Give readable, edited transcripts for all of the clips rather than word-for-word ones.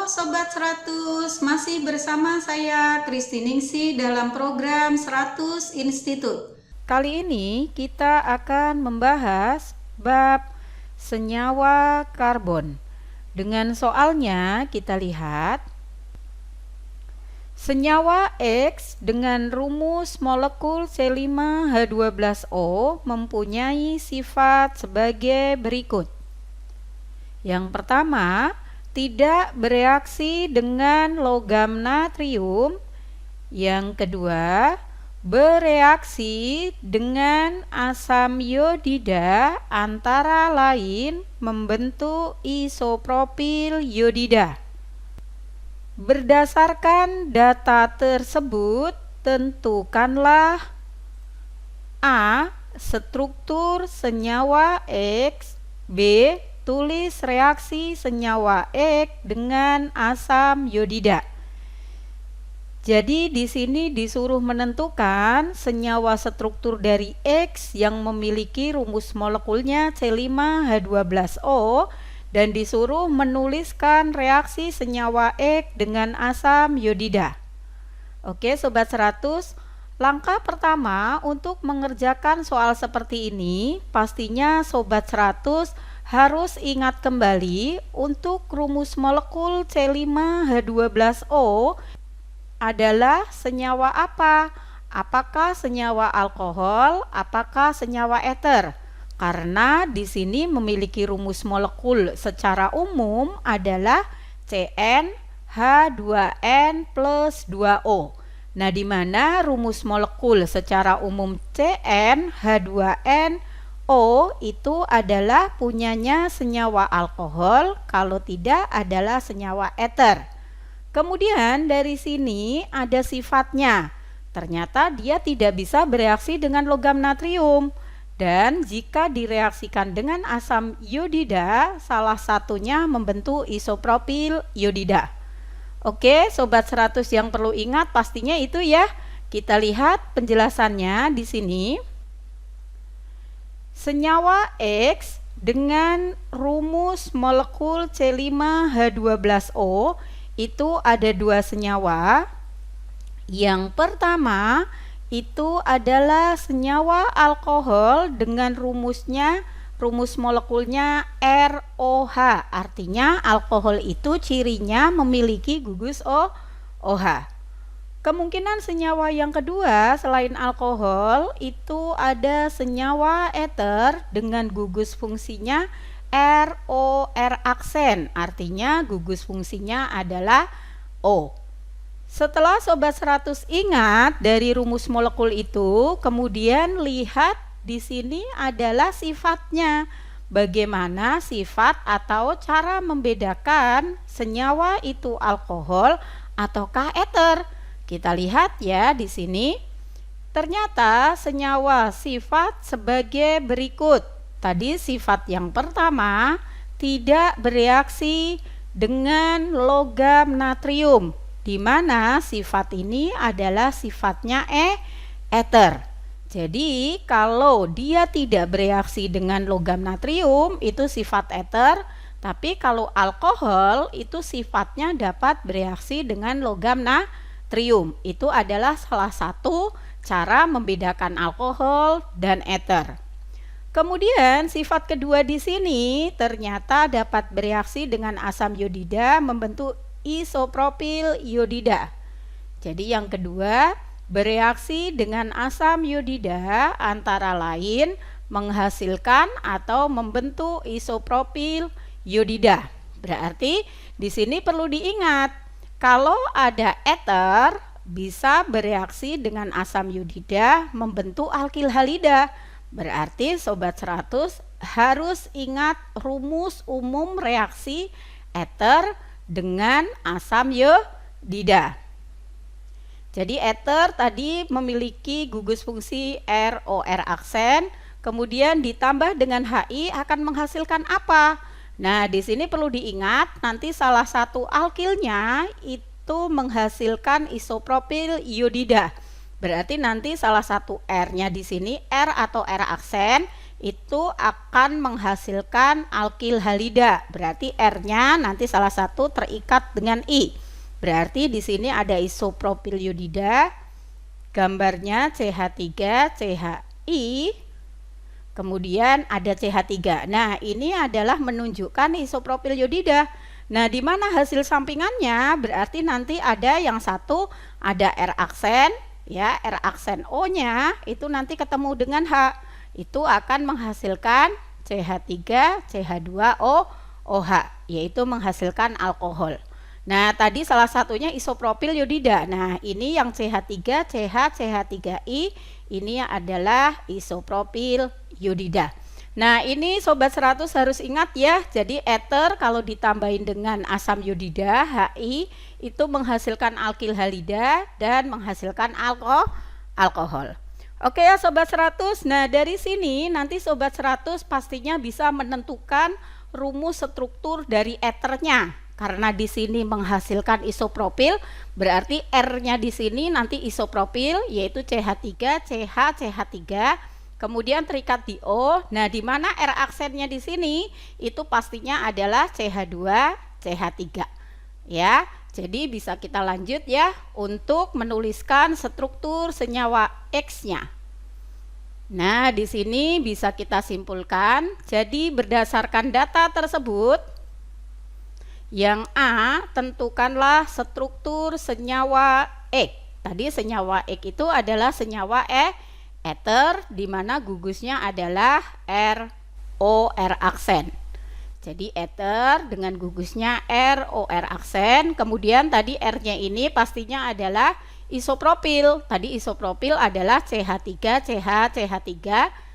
Halo Sobat 100, masih bersama saya Kristi Ningsih dalam program 100 Institut. Kali ini kita akan membahas bab senyawa karbon. Dengan soalnya kita lihat senyawa X dengan rumus molekul C5H12O mempunyai sifat sebagai berikut. Yang pertama, tidak bereaksi dengan logam natrium. Yang kedua, bereaksi dengan asam iodida antara lain membentuk isopropil iodida. Berdasarkan data tersebut, tentukanlah A. Struktur senyawa X. B. Tulis reaksi senyawa X dengan asam iodida. Jadi di sini disuruh menentukan senyawa struktur dari X yang memiliki rumus molekulnya C5H12O dan disuruh menuliskan reaksi senyawa X dengan asam iodida. Oke, Sobat 100, langkah pertama untuk mengerjakan soal seperti ini, pastinya Sobat 100 harus ingat kembali untuk rumus molekul C5H12O adalah senyawa apa? Apakah senyawa alkohol? Apakah senyawa eter? Karena di sini memiliki rumus molekul secara umum adalah CnH2n plus 2O. Nah, di mana rumus molekul secara umum CnH2n O itu adalah punyanya senyawa alkohol, kalau tidak adalah senyawa eter. Kemudian dari sini ada sifatnya. Ternyata dia tidak bisa bereaksi dengan logam natrium. Dan jika direaksikan dengan asam iodida, salah satunya membentuk isopropil iodida. Oke, Sobat 100 yang perlu ingat pastinya itu ya. Kita lihat penjelasannya di sini. Senyawa X dengan rumus molekul C5H12O itu ada dua senyawa. Yang pertama itu adalah senyawa alkohol dengan rumus molekulnya ROH. Artinya alkohol itu cirinya memiliki gugus OH. Kemungkinan senyawa yang kedua selain alkohol itu ada senyawa eter dengan gugus fungsinya ROR aksen, artinya gugus fungsinya adalah O. Setelah Sobat 100 ingat dari rumus molekul itu, kemudian lihat di sini adalah sifatnya. Bagaimana sifat atau cara membedakan senyawa itu alkohol ataukah eter? Kita lihat ya di sini. Ternyata senyawa sifat sebagai berikut. Tadi sifat yang pertama tidak bereaksi dengan logam natrium, di mana sifat ini adalah sifatnya eter. Jadi kalau dia tidak bereaksi dengan logam natrium itu sifat eter, tapi kalau alkohol itu sifatnya dapat bereaksi dengan logam natrium. Itu adalah salah satu cara membedakan alkohol dan eter. Kemudian sifat kedua di sini ternyata dapat bereaksi dengan asam iodida membentuk isopropil iodida. Jadi yang kedua, bereaksi dengan asam iodida antara lain menghasilkan atau membentuk isopropil iodida. Berarti di sini perlu diingat, kalau ada eter bisa bereaksi dengan asam iodida membentuk alkil halida. Berarti Sobat 100 harus ingat rumus umum reaksi eter dengan asam iodida. Jadi eter tadi memiliki gugus fungsi ROR aksen, kemudian ditambah dengan HI akan menghasilkan apa? Nah, di sini perlu diingat nanti salah satu alkilnya itu menghasilkan isopropil iodida. Berarti nanti salah satu R-nya di sini R atau R aksen itu akan menghasilkan alkil halida. Berarti R-nya nanti salah satu terikat dengan I. Berarti di sini ada isopropil iodida. Gambarnya CH3 CHI. Kemudian ada CH3. Nah, ini adalah menunjukkan isopropil iodida. Nah, di mana hasil sampingannya? Berarti nanti ada yang satu ada R aksen, ya, R aksen O-nya itu nanti ketemu dengan H. Itu akan menghasilkan CH3 CH2O OH, yaitu menghasilkan alkohol. Nah, tadi salah satunya isopropil iodida. Nah, ini yang CH3 CH3I ini adalah isopropil iodida. Nah, ini sobat 100 harus ingat ya. Jadi ether kalau ditambahin dengan asam iodida HI itu menghasilkan alkil halida dan menghasilkan alkohol. Oke ya sobat 100. Nah, dari sini nanti sobat 100 pastinya bisa menentukan rumus struktur dari ethernya. Karena di sini menghasilkan isopropil, berarti R-nya di sini nanti isopropil yaitu CH3 CH3. Kemudian terikat di O. Nah, di mana R aksennya di sini itu pastinya adalah CH2 CH3. Ya. Jadi bisa kita lanjut ya untuk menuliskan struktur senyawa X-nya. Nah, di sini bisa kita simpulkan. Jadi berdasarkan data tersebut, yang A, tentukanlah struktur senyawa X. Tadi senyawa X itu adalah senyawa ether, di mana gugusnya adalah ROR aksen. Jadi ether dengan gugusnya ROR aksen. Kemudian tadi R-nya ini pastinya adalah isopropil. Tadi isopropil adalah CH3 CH3.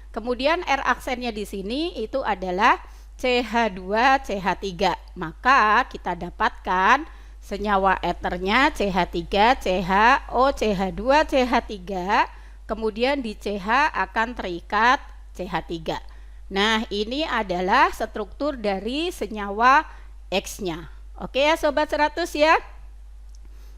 Kemudian R aksennya di sini itu adalah CH2 CH3. Maka kita dapatkan senyawa ethernya CH3 CHO CH2 CH3. Kemudian di CH akan terikat CH3. Nah, ini adalah struktur dari senyawa X-nya. Oke ya sobat 100 ya.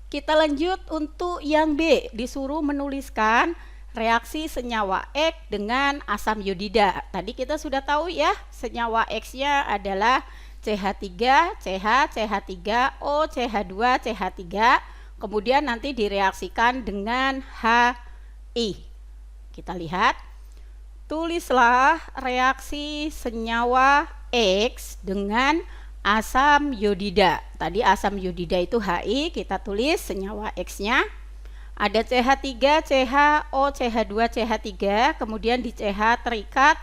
Kita lanjut untuk yang B, disuruh menuliskan reaksi senyawa X dengan asam iodida. Tadi kita sudah tahu ya, senyawa X-nya adalah CH3 CH CH3O CH2 CH3. Kemudian nanti direaksikan dengan HI. Kita lihat. Tulislah reaksi senyawa X dengan asam iodida. Tadi asam iodida itu HI, kita tulis senyawa X-nya. Ada CH3, CHO, CH2, CH3, kemudian di CH terikat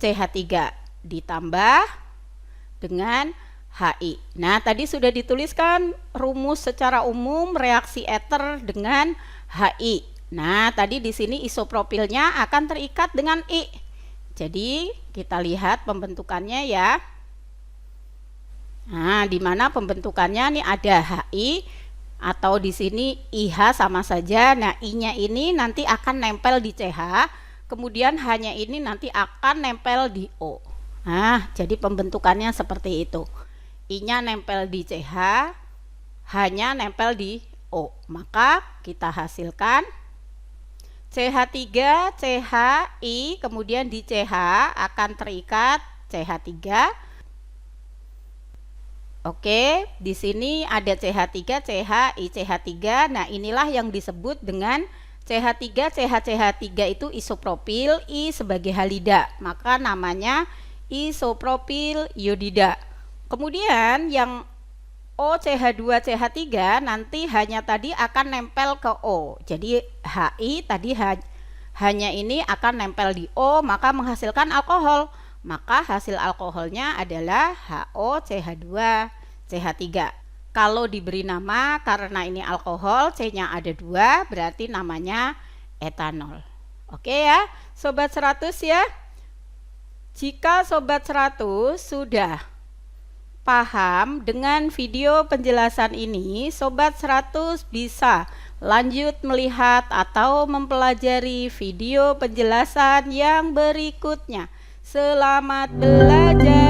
CH3 ditambah dengan HI. Nah, tadi sudah dituliskan rumus secara umum reaksi ether dengan HI. Nah, tadi di sini isopropilnya akan terikat dengan I. Jadi, kita lihat pembentukannya ya. Nah, di mana pembentukannya nih ada HI atau di sini IH sama saja. Nah, I-nya ini nanti akan nempel di CH, kemudian H-nya ini nanti akan nempel di O. Nah, jadi pembentukannya seperti itu. I-nya nempel di CH, H-nya nempel di O. Maka kita hasilkan CH3, CHI, kemudian di CH akan terikat CH3. Oke, di sini ada CH3, CHI, CH3. Nah, inilah yang disebut dengan CH3, CH3 itu isopropil, I sebagai halida. Maka namanya isopropil iodida. Kemudian yang OCH2 CH3 nanti hanya tadi akan nempel ke O. Jadi HI tadi hanya ini akan nempel di O, maka menghasilkan alkohol. Maka hasil alkoholnya adalah HOCH2 CH3. Kalau diberi nama karena ini alkohol, C-nya ada 2, berarti namanya etanol. Oke ya, sobat 100 ya. Jika sobat 100 sudah paham dengan video penjelasan ini, sobat 100 bisa lanjut melihat atau mempelajari video penjelasan yang berikutnya. Selamat belajar.